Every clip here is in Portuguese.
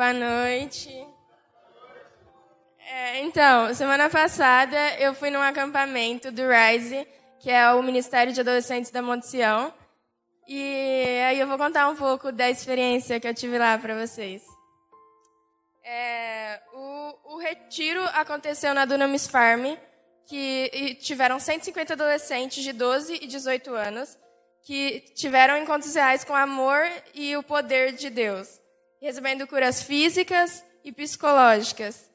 Boa noite. Então, semana passada eu fui num acampamento do RISE, que é o Ministério de Adolescentes da Monte Sião. E aí eu vou contar um pouco da experiência que eu tive lá para vocês. O retiro aconteceu na Dunamis Farm, que tiveram 150 adolescentes de 12 e 18 anos, que tiveram encontros reais com amor e o poder de Deus, recebendo curas físicas e psicológicas,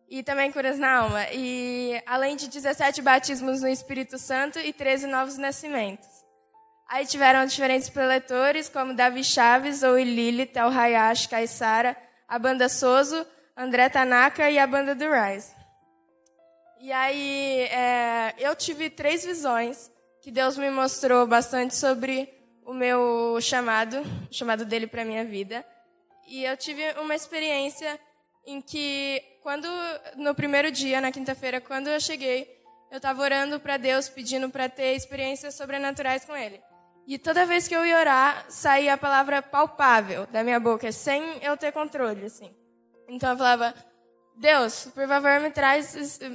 e também curas na alma, e além de 17 batismos no Espírito Santo e 13 novos nascimentos. Aí tiveram diferentes preletores, como Davi Chaves, Zoe Lili, Tel Hayashi, Caissara, a banda Soso, André Tanaka e a banda do Rise. E aí eu tive 3 visões que Deus me mostrou bastante sobre o meu chamado, o chamado dele para a minha vida. E eu tive uma experiência em que, no primeiro dia, na quinta-feira, quando eu cheguei, eu estava orando para Deus, pedindo para ter experiências sobrenaturais com Ele. E toda vez que eu ia orar, saía a palavra palpável da minha boca, sem eu ter controle, assim. Então eu falava, Deus, por favor,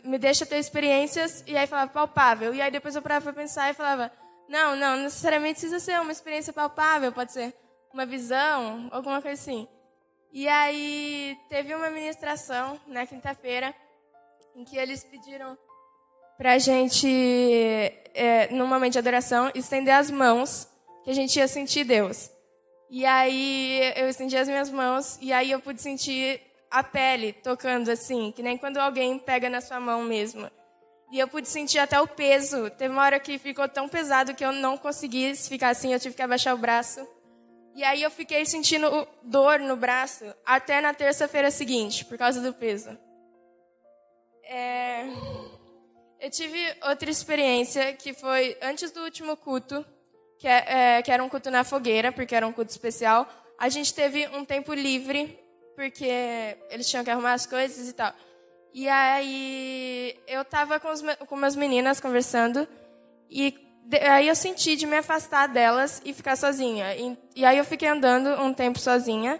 me deixa ter experiências, e aí falava palpável. E aí depois eu parava para pensar e falava, não necessariamente precisa ser uma experiência palpável, pode ser uma visão, alguma coisa assim. E aí teve uma ministração na quinta-feira em que eles pediram pra gente, num momento de adoração, estender as mãos, que a gente ia sentir Deus. E aí eu estendi as minhas mãos, e aí eu pude sentir a pele tocando assim, que nem quando alguém pega na sua mão mesmo. E eu pude sentir até o peso. Teve uma hora que ficou tão pesado que eu não consegui ficar assim, eu tive que abaixar o braço. E aí eu fiquei sentindo dor no braço até na terça-feira seguinte, por causa do peso. Eu tive outra experiência que foi antes do último culto, que era um culto na fogueira, porque era um culto especial. A gente teve um tempo livre, porque eles tinham que arrumar as coisas e tal. E aí eu estava com umas meninas conversando, e aí eu senti de me afastar delas e ficar sozinha. E aí eu fiquei andando um tempo sozinha.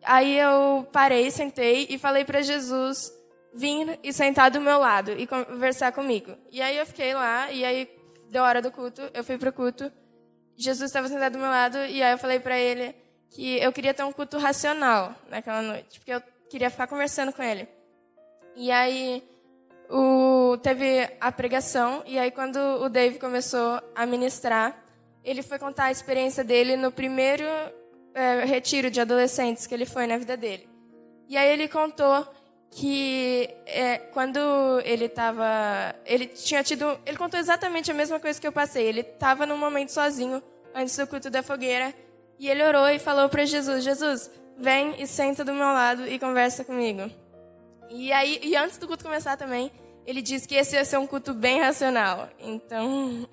Aí eu parei, sentei e falei para Jesus vir e sentar do meu lado e conversar comigo. E aí eu fiquei lá, e aí deu hora do culto, eu fui pro culto. Jesus estava sentado do meu lado, e aí eu falei para ele que eu queria ter um culto racional naquela noite, porque eu queria ficar conversando com ele. E aí teve a pregação, e aí quando o Dave começou a ministrar, ele foi contar a experiência dele no primeiro retiro de adolescentes que ele foi na vida dele. E aí ele contou que quando ele contou exatamente a mesma coisa que eu passei. Ele estava num momento sozinho, antes do culto da fogueira, e ele orou e falou para Jesus, Jesus, vem e senta do meu lado e conversa comigo. E antes do culto começar também, ele disse que esse ia ser um culto bem racional. Então,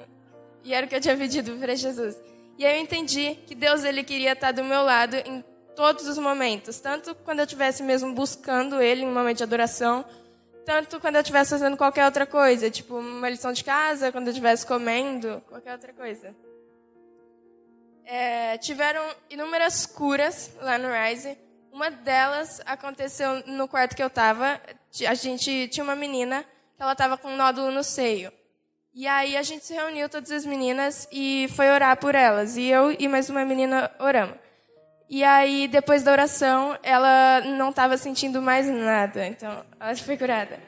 e era o que eu tinha pedido para Jesus. E aí eu entendi que Deus ele queria estar do meu lado em todos os momentos. Tanto quando eu estivesse mesmo buscando Ele em um momento de adoração, tanto quando eu estivesse fazendo qualquer outra coisa. Tipo, uma lição de casa, quando eu estivesse comendo, qualquer outra coisa. Tiveram inúmeras curas lá no Rise. Uma delas aconteceu no quarto que eu estava. A gente tinha uma menina que ela estava com um nódulo no seio. E aí a gente se reuniu, todas as meninas, e foi orar por elas. E eu e mais uma menina oramos. E aí, depois da oração, ela não estava sentindo mais nada. Então, ela foi curada.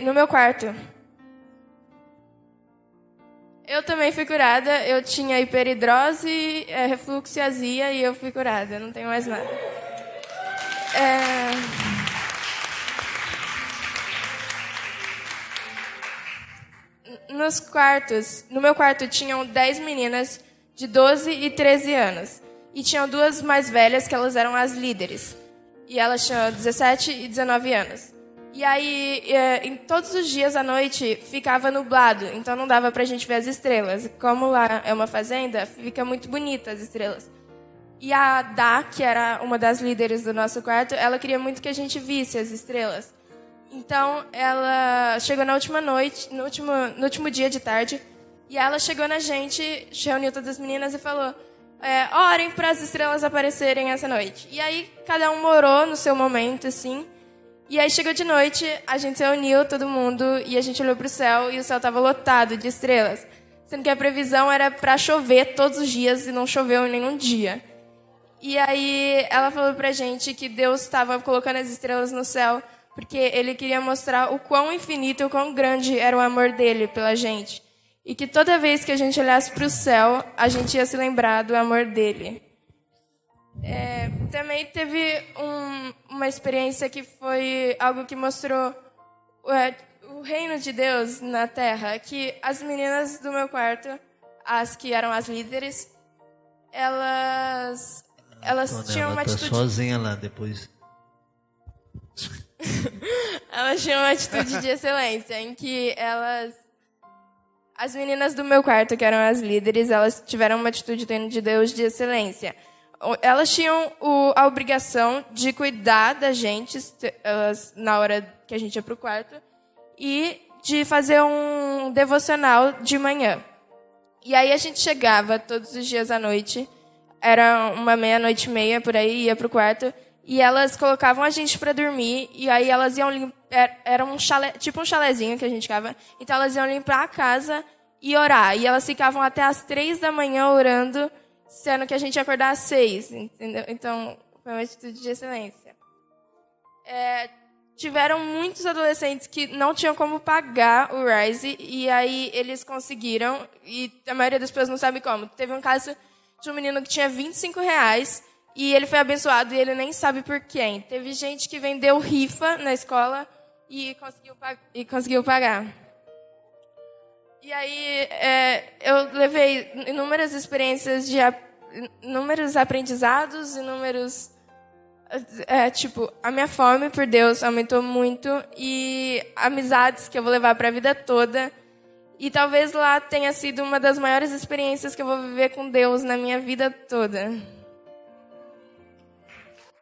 No meu quarto, eu também fui curada. Eu tinha hiperidrose, refluxo e azia, e eu fui curada. Não tenho mais nada. No meu quarto tinham 10 meninas de 12 e 13 anos. E tinham 2 mais velhas, que elas eram as líderes. E elas tinham 17 e 19 anos. E aí, em todos os dias à noite, ficava nublado. Então não dava pra gente ver as estrelas. Como lá é uma fazenda, fica muito bonita as estrelas. E a Dá, que era uma das líderes do nosso quarto, ela queria muito que a gente visse as estrelas. Então, ela chegou na última noite, no último dia de tarde, e ela chegou na gente, reuniu todas as meninas e falou, orem para as estrelas aparecerem essa noite. E aí cada um orou no seu momento, assim. E aí chegou de noite, a gente se reuniu, todo mundo, e a gente olhou para o céu, e o céu estava lotado de estrelas. Sendo que a previsão era para chover todos os dias, e não choveu em nenhum dia. E aí ela falou pra gente que Deus estava colocando as estrelas no céu, porque Ele queria mostrar o quão infinito e o quão grande era o amor dele pela gente. E que toda vez que a gente olhasse para o céu, a gente ia se lembrar do amor dele. Também teve uma experiência que foi algo que mostrou o reino de Deus na Terra, que as meninas do meu quarto, as que eram as líderes, elas tinham uma atitude... sozinha lá, depois... Elas tinham uma atitude de excelência, em que as meninas do meu quarto, que eram as líderes, elas tiveram uma atitude de Deus de excelência. Elas tinham a obrigação de cuidar da gente na hora que a gente ia para o quarto e de fazer um devocional de manhã. E aí a gente chegava todos os dias à noite, era uma 00:30 por aí, ia para o quarto, e elas colocavam a gente para dormir, e aí elas iam limpar, era um chalé, tipo um chalezinho que a gente ficava, então elas iam limpar a casa e orar, e elas ficavam até às 3 da manhã orando, sendo que a gente ia acordar às 6, entendeu? Então, foi uma atitude de excelência. Tiveram muitos adolescentes que não tinham como pagar o Rise, e aí eles conseguiram, e a maioria das pessoas não sabe como. Teve um caso de um menino que tinha R$25, e ele foi abençoado, e ele nem sabe por quem. Teve gente que vendeu rifa na escola e conseguiu pagar. E aí, eu levei inúmeras experiências inúmeros aprendizados, a minha fome por Deus aumentou muito e amizades que eu vou levar para a vida toda. E talvez lá tenha sido uma das maiores experiências que eu vou viver com Deus na minha vida toda.